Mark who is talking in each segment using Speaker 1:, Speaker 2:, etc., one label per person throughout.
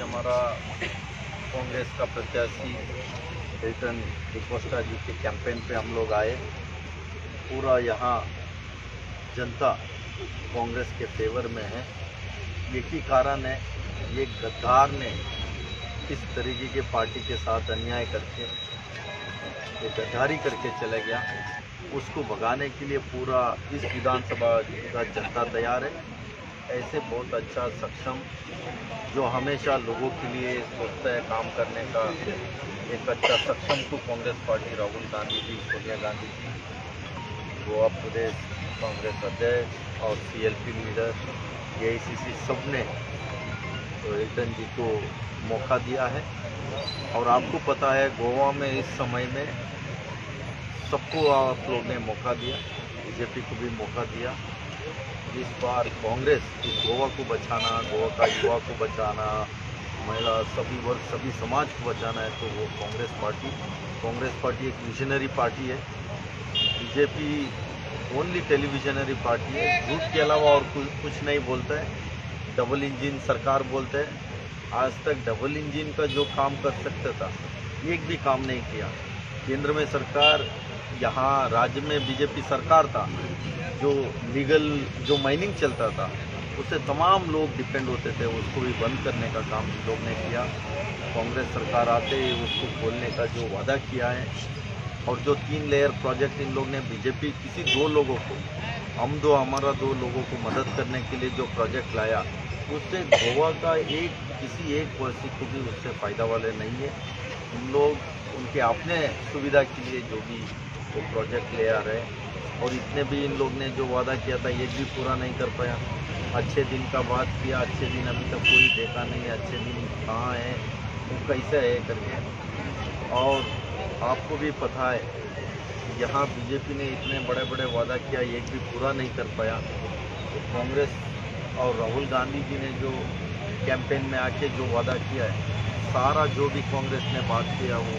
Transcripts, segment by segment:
Speaker 1: हमारा कांग्रेस का प्रत्याशी एल्टन डिकोस्टा जी के कैंपेन पे हम लोग आए। पूरा यहाँ जनता कांग्रेस के फेवर में है। एक ही कारण है, ये गद्दार ने इस तरीके के पार्टी के साथ अन्याय करके ये गद्दारी करके चले गया। उसको भगाने के लिए पूरा इस विधानसभा का जनता तैयार है। ऐसे बहुत अच्छा सक्षम जो हमेशा लोगों के लिए सोचता है काम करने का, एक अच्छा सक्षम को कांग्रेस पार्टी राहुल गांधी जी, सोनिया गांधी जी, गोवा प्रदेश कांग्रेस अध्यक्ष और CLP लीडर, AICC सब ने तो एल्टन जी को मौका दिया है। और आपको पता है गोवा में इस समय में सबको आप लोग ने मौका दिया, BJP को भी मौका दिया। इस बार कांग्रेस इस गोवा को बचाना, गोवा का युवा को बचाना, महिला सभी वर्ग सभी समाज को बचाना है तो वो कांग्रेस पार्टी एक विजनरी पार्टी है। BJP ओनली टेलीविजनरी पार्टी है, झूठ के अलावा और कुछ नहीं बोलता है। डबल इंजन सरकार बोलते हैं। आज तक डबल इंजन का जो काम कर सकता था एक भी काम नहीं किया। केंद्र में सरकार, यहाँ राज्य में BJP सरकार था, जो लीगल जो माइनिंग चलता था उससे तमाम लोग डिपेंड होते थे, उसको भी बंद करने का काम इन लोग ने किया। कांग्रेस सरकार आते ही उसको खोलने का जो वादा किया है और जो 3 लेयर प्रोजेक्ट इन लोग ने BJP किसी 2 लोगों को, हम दो हमारा 2 लोगों को मदद करने के लिए जो प्रोजेक्ट लाया, उससे गोवा का किसी एक वासी को भी उससे फ़ायदा वाले नहीं है। इन लोग उनके अपने सुविधा के लिए जो भी वो प्रोजेक्ट ले आ रहे हैं और इतने भी इन लोग ने जो वादा किया था एक भी पूरा नहीं कर पाया। अच्छे दिन का बात किया, अच्छे दिन अभी तक कोई देखा नहीं है। अच्छे दिन कहाँ हैं, वो कैसे है करके। और आपको भी पता है यहाँ BJP ने इतने बड़े बड़े वादा किया, एक भी पूरा नहीं कर पाया। तो कांग्रेस और राहुल गांधी जी ने जो कैंपेन में आके जो वादा किया है, सारा जो भी कांग्रेस ने बात किया वो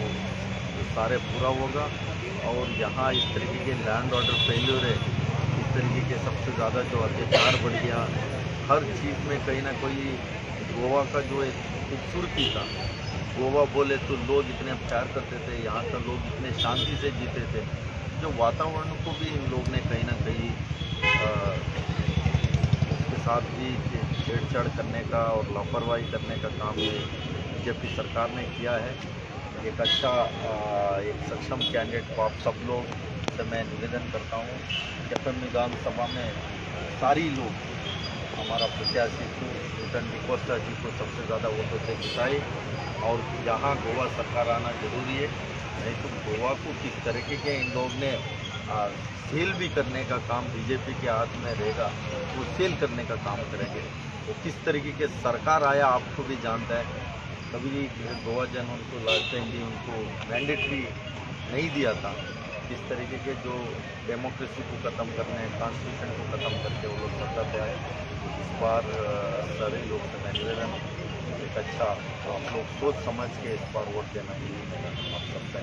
Speaker 1: सारे पूरा होगा। और यहाँ इस तरीके के लैंड ऑर्डर फेल्यूर है, इस तरीके के सबसे ज़्यादा जो अत्याचार बढ़ गया, हर चीज़ में कहीं ना कहीं गोवा का जो एक खूबसूरती था, गोवा बोले तो लोग इतने प्यार करते थे, यहाँ का लोग इतने शांति से जीते थे, जो वातावरण को भी इन लोग ने कहीं ना कहीं उसके साथ भी छेड़छाड़ करने का और लापरवाही करने का काम BJP सरकार ने किया है। एक अच्छा एक सक्षम कैंडिडेट को आप सब लोग से मैं निवेदन करता हूँ कि FM विधानसभा में सारी लोग हमारा प्रत्याशी को एल्टन डिकोस्टा जी को सबसे ज़्यादा वोटों से जिताए और यहाँ गोवा सरकार आना जरूरी है। नहीं तो गोवा को किस तरीके के इन लोग ने सेल भी करने का काम BJP के हाथ में रहेगा, वो सेल करने का काम करेंगे। वो किस तरीके के सरकार आया आपको भी जानता है। कभी गोवा जन उनको लास्ट टाइम भी उनको मैंडेटरी नहीं दिया था। इस तरीके के जो डेमोक्रेसी को ख़त्म करने, कॉन्स्टिट्यूशन को ख़त्म करके वो लोग सत्ता पे आए। इस बार सारे लोग से मैं निवेदन एक अच्छा आप लोग सोच समझ के इस बार वोट देना चाहिए आप सबसे।